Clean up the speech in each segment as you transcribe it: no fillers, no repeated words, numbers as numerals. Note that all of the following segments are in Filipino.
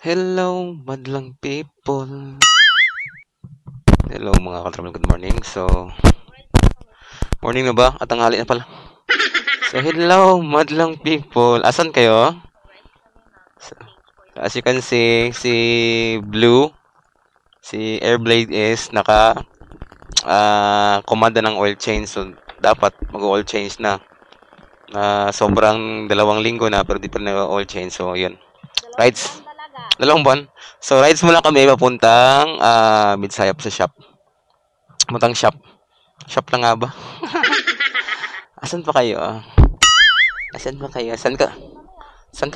Hello, madlang people. Hello mga katrabaho, good morning. Morning na ba? At tanghali na pala. Hello, madlang people. Asan kayo? So, as you can see, si Blue, si Airblade is komanda ng oil change. So, dapat mag-oil change na. Sobrang 2 linggo na pero di pa na oil change. So, yun. Rides. 2 buwan. So, rides muna kami papuntang Midsayap sa shop. Puntang shop. Shop lang nga ba? Asan pa kayo? Asan pa kayo? Saan ka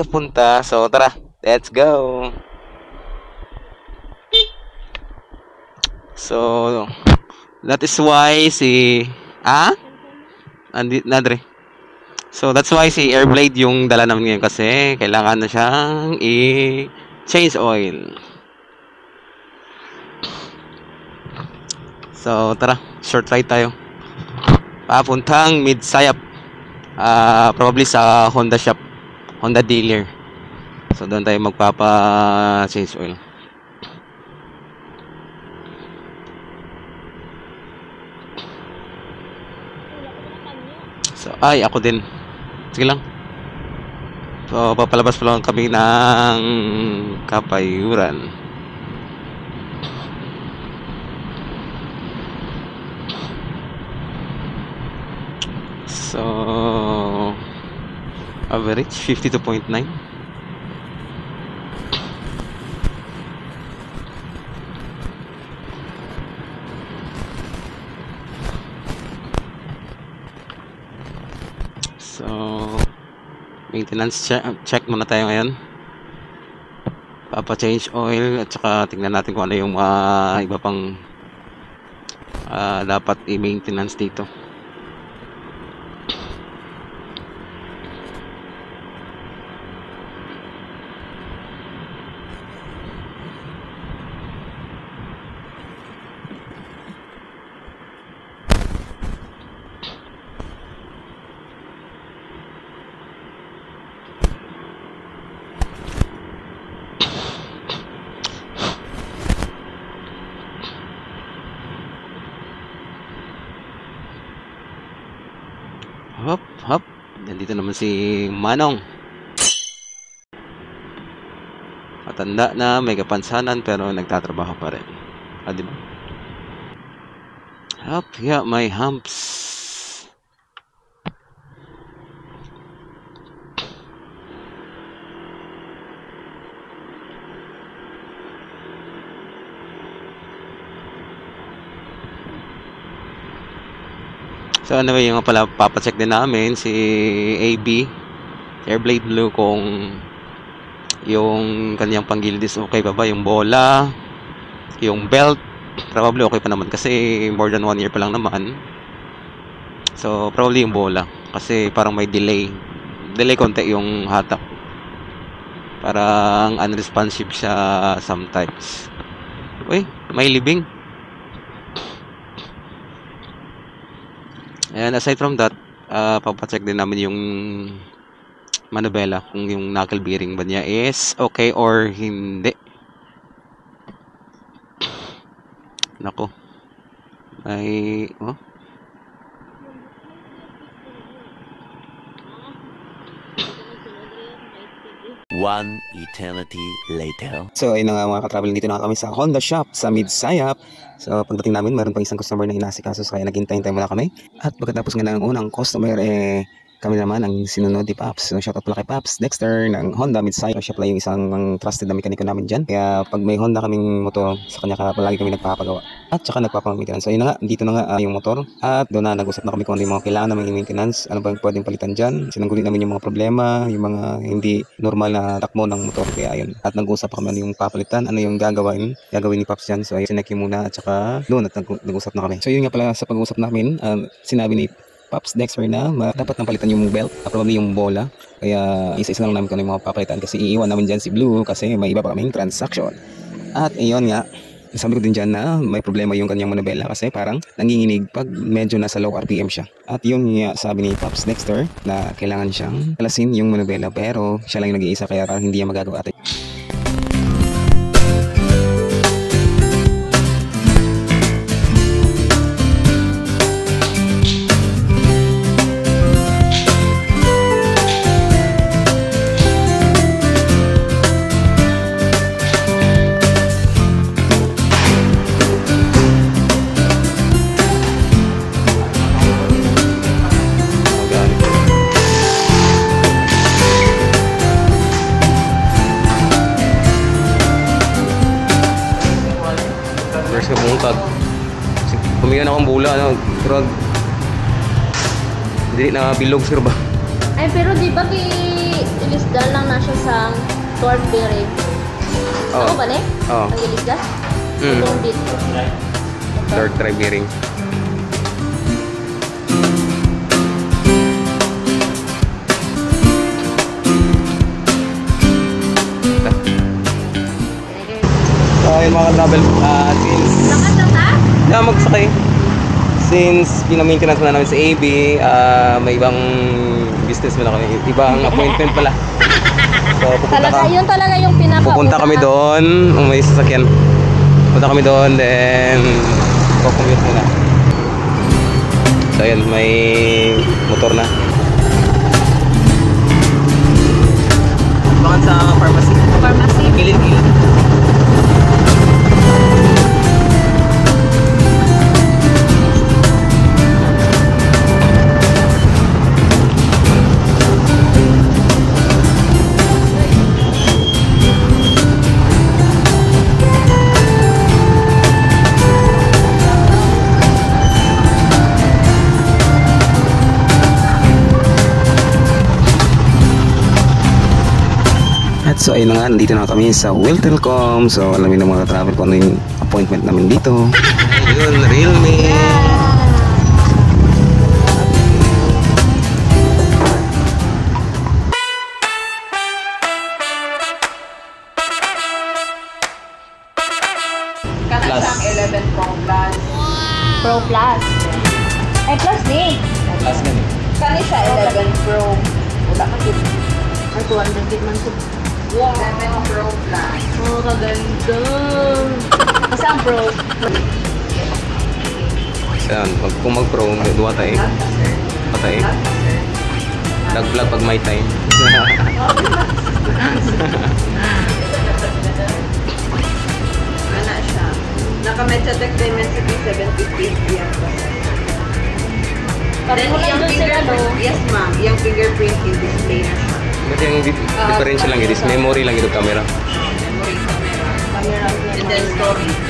punta? So, tara. Let's go. So, that is why Nadre. So, that's why si Airblade yung dala namin ngayon kasi kailangan na siyang change oil. So, tara. Short ride tayo. Papuntang Midsayap. Probably sa Honda shop. Honda dealer. So, doon tayo magpapa-change oil. So, ako din. Sige lang. So, papalabas pa lang kami ng Kapayuran. So, average 52.9. So, maintenance check muna tayo ngayon. Papa-change oil at saka tingnan natin kung ano yung iba pang dapat i-maintenance dito. Hop. Nandito naman si Manong. Matanda na, may kapansanan pero nagtatrabaho pa rin. Diba? Hop, yeah, my humps. So anyway, yung pala papacheck din namin si AB Airblade Blue kung yung kanyang panggilid is okay pa ba, yung bola, yung belt, probably okay pa naman kasi more than 1 year pa lang naman. So probably yung bola kasi parang may delay konti yung hatak, parang unresponsive siya sometimes. Uy, may libing. And aside from that, papacheck din namin yung manubela kung yung knuckle bearing ba niya is okay or hindi. Nako. Ay, One eternity later. So ayun na nga mga ka-travel, dito na kami sa Honda shop sa Midsayap. So pagdating namin, meron pang isang customer na inasikaso, kaya naghintay muna kami. At pagkatapos nga ng unang customer, kami naman ang sinunod ni Paps. So shoutout pala kay Paps Dexter ng Honda Midside. Siya pala yung isang trusted na mekaniko namin dyan. Kaya pag may Honda kaming motor, sa kanya palagi kami nagpapagawa. At saka nagpapamitiran. So yun na nga, dito na nga yung motor. At doon na nag-usap na kami kung ano yung mga kailangan namin i-maintenance. Ano ba yung pwedeng palitan dyan. Sinanggulit namin yung mga problema, yung mga hindi normal na takbo ng motor. Kaya ayun. At nag-usap pa kami ano yung papalitan, ano yung gagawin ni Paps dyan. So ayun, sinaki muna at saka doon at nag-usap na kami. So yun nga pala sa pag-usap namin, sinabi ni Paps Dexter na dapat nang palitan yung belt, probably yung bola. Kaya isa-isa lang namin kung ano yung mga papalitan kasi iiwan namin dyan si Blue kasi may iba pa kaming transaction. At iyon nga, sabi ko din dyan na may problema yung kanyang manubela kasi parang nanginginig pag medyo nasa low RPM siya. At yun nga sabi ni Paps Dexter na kailangan siyang kalasin yung manubela pero siya lang yung nag-iisa kaya parang hindi niya magagawa. First ka bungkag. Pumiyan akong bula, ano, pero hindi na bilog sir ba? Ay, pero di ba ilisdal lang na siya sa torque bearing? Oo. Ako ba ne? Oo. Ang ilisdal? Mm. Itong bit. Third drive bearing. So ayun mga travel, since Nakasang ka? na magsakay. Since pinamaintenance na namin sa AB, may ibang business mo na kami, ibang appointment pala. So Yun talaga yung pinaka pupunta kami doon, may sasakyan. Punta kami doon, then commute muna. So ayun, may motor na. Bakit sa pharmacy? Pharmacy. Gilid-gilid. At so ayun na nga, nandito na kami sa Wiltelcom. So alamin ng mga travel kung ano yung appointment namin dito. Yun, Realme. Kana siyang 11 Pro Plus. Pro Plus. Ay, plus din. Last na eh. Kani siya 11 Pro. Wala ka dito. Ay, 200 gig man ito. 11 Pro Plus. Oh, kaganda. Kasi ang Pro. Saan? Kung mag-pro, duwa tayo. Patay. Nag-vlog pag may time. Kana siya. Naka-Mediatek Dimensity 750 yan. Then, Parang doon sila, no? Yes, ma'am. Yung fingerprint in display na siya. But yung differential lang, it is memory lang ito camera. Memory camera. Camera. And then storage.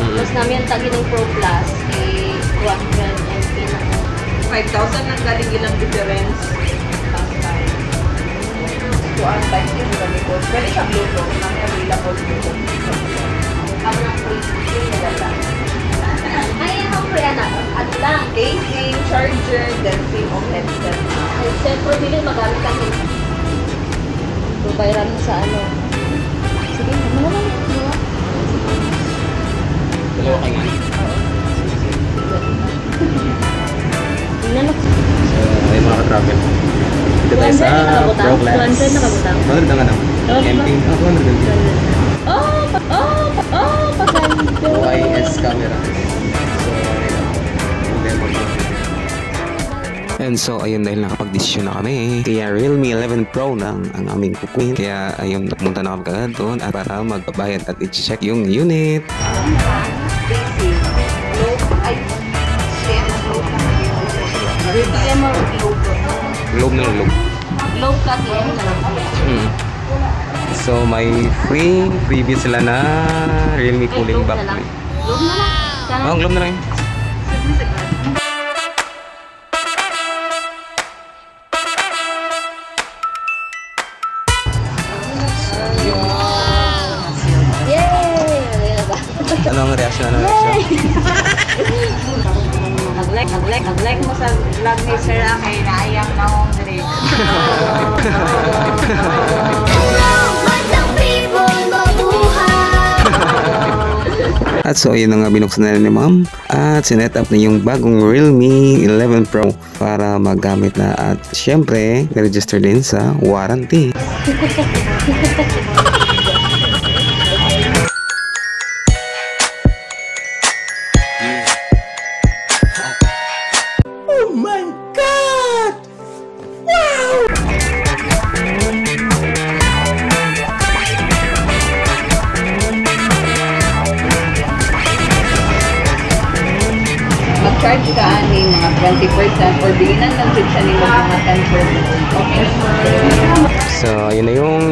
Tapos namin yung tagi ng Pro Plus, 200 MP na. 5,000 ang galing ilang difference. So, ang type yung ganito. Pwede siya Bluetooth. Nang available Bluetooth. Ako ng free nagala. Ay, ang free na. At lang. Casing, charger, then SIM of headset. Ay, siyempre, hindi magamit kami. Babayaran mo sa ano. Sige, ano naman yun? Dalawa kayo nga. Tingnan mo. So, ayun mga ka-travel. Dito tayo sa 200 Pro Glass. 200 nakabutang. 200 na nga naman. MP. 200. Paganda. OIS camera. So, ayun. Demo to. And so ayun, dahil nakapag-desisyon na kami, kaya Realme 11 Pro na ang aming kukunin. Kaya ayun, napunta na kami kagad doon at para magbabayad at i-check yung unit. Casing. Low, ay, SIM, low. Bigyan mo. Low. Globe na lang, globe. Globe ka, game na lang. So, may freebie sila na Realme cooling Globe back. na lang. Globe na lang. Oh, globe na lang. Yay! Ano ang reaction? Ano ang reaction? Nag-like mo sa vlog ni Sir kay naayang na akong diri. At so ayun na nga, binuksan na ni ma'am at sinet up na yung bagong Realme 11 Pro para magamit na at syempre register din sa warranty. Mag-charge ka ani mga 20% or biginan lang siya nila mga 10%. Okay. So, yun na yung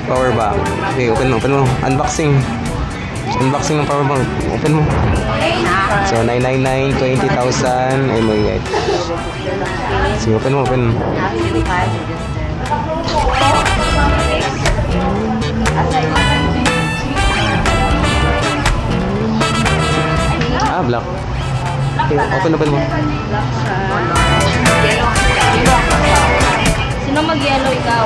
power bank. Okay, open mo. Unboxing. Unboxing ng power bank. Open mo. So, 999, 20,000 mAh. Sige, open mo. Black. Okay, open mo. Sino mag-yellow ikaw?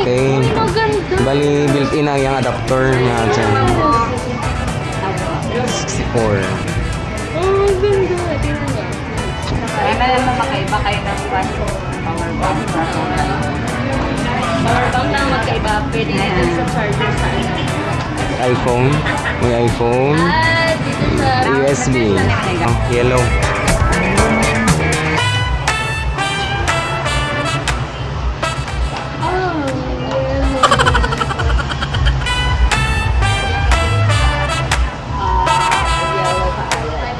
Okay. Maganda. Bali, built-in ang yung adapter nga dyan. 64. Oh, ganda. Kaya na naman makaiba kayo ng power bank. Power bank na magkaiba. Pwede na din sa charger sa iPhone. May iPhone. dito sa USB. Yellow. yellow ka agad.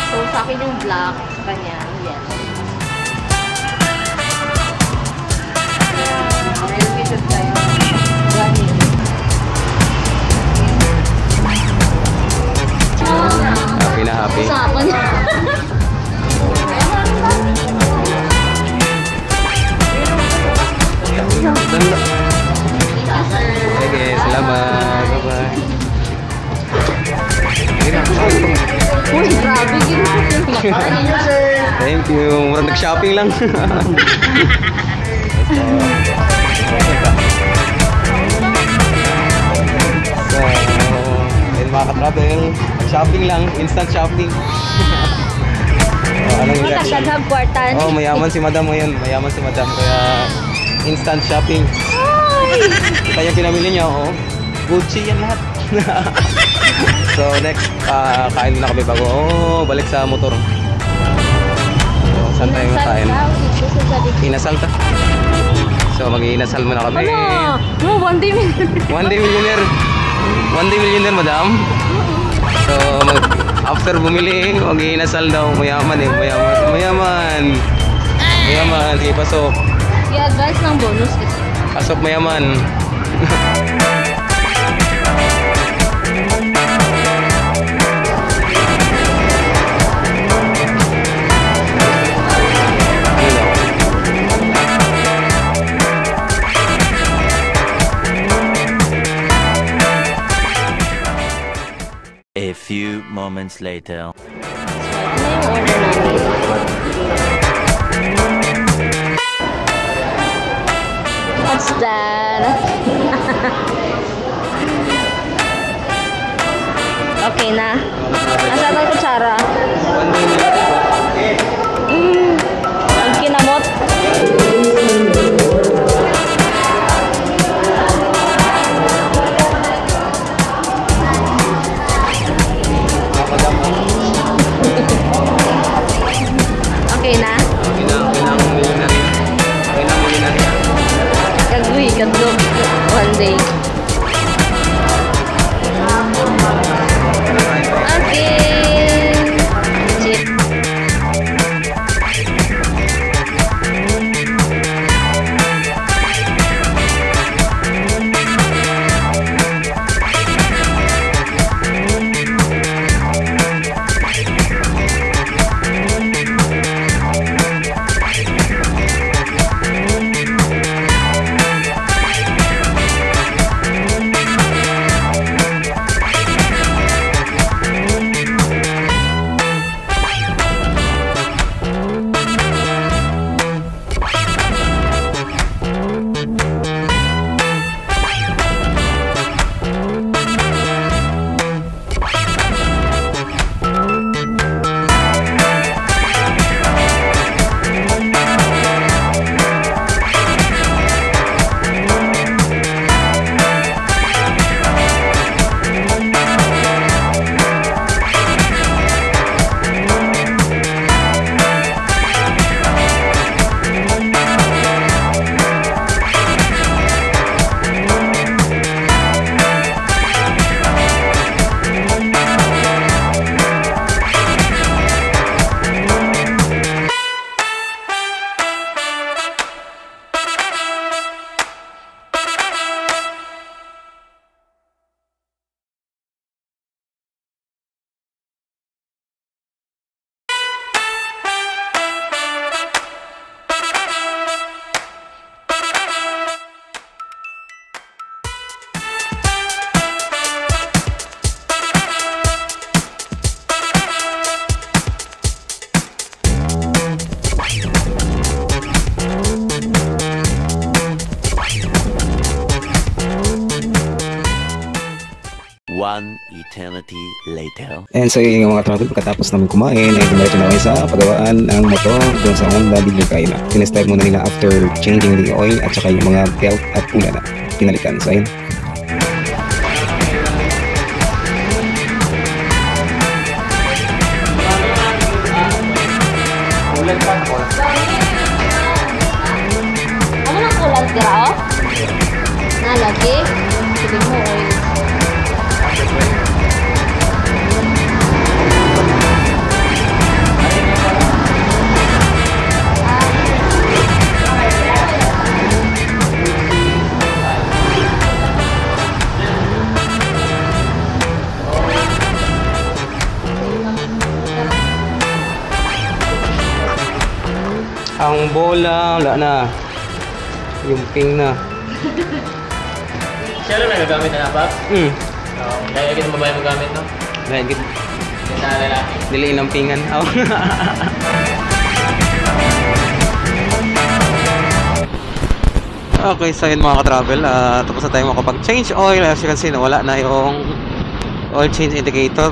So, sa akin yung black, sa kanya, yellow. Realme should tayo. Happy na happy. Usapan niya. Okay, salamat. Bye-bye. Uy, grabe. Thank you. Murang nag-shopping lang. So, ayun mga ka-travel. Shopping lang. Instant shopping. Anong yung reaction? Nagdaghag kwartan. Oh, mayaman si madam ngayon. Mayaman si madam. Kaya instant shopping. Kaya pinamili niya, oh. Gucci yan lahat. So, next, kain muna kami bago. Oh, balik sa motor. So, saan tayo kain? Inasal ta. So, mag-iinasal muna kami. Ano? No, one day millionaire. One day millionaire. One day millionaire, madam. So, after bumili, mag-iinasal daw. Mayaman eh. Mayaman. Sige, pasok. I-advance ng bonus kasi. Pasok, mayaman. A few moments later. Ano yung order namin? What's that? Okay na. Nasaan ang kutsara? Ang kinamot. Okay na? Kagwi, kadlog. One day. Okay. Chip. One eternity later. And so yun yung mga travel, pagkatapos namin kumain ay dumiretso na kami sa pagawaan ng motor doon sa Honda Bigay na. Tinestyle muna nila after changing the oil at saka yung mga belt at pula na pinalitan. So ayun. Ano na kulang tira oh? Na lagi? Sige mo oil. Ang bola, wala na. Yung ping na. Siya lang nagagamit na Paps? Kaya kita babae magamit, no? Dahil Kita na lalaki. diliin ang pingan. Oh. Okay, so yun mga ka-travel, tapos na tayo makapag-change oil. As you can see, wala na yung oil change indicator.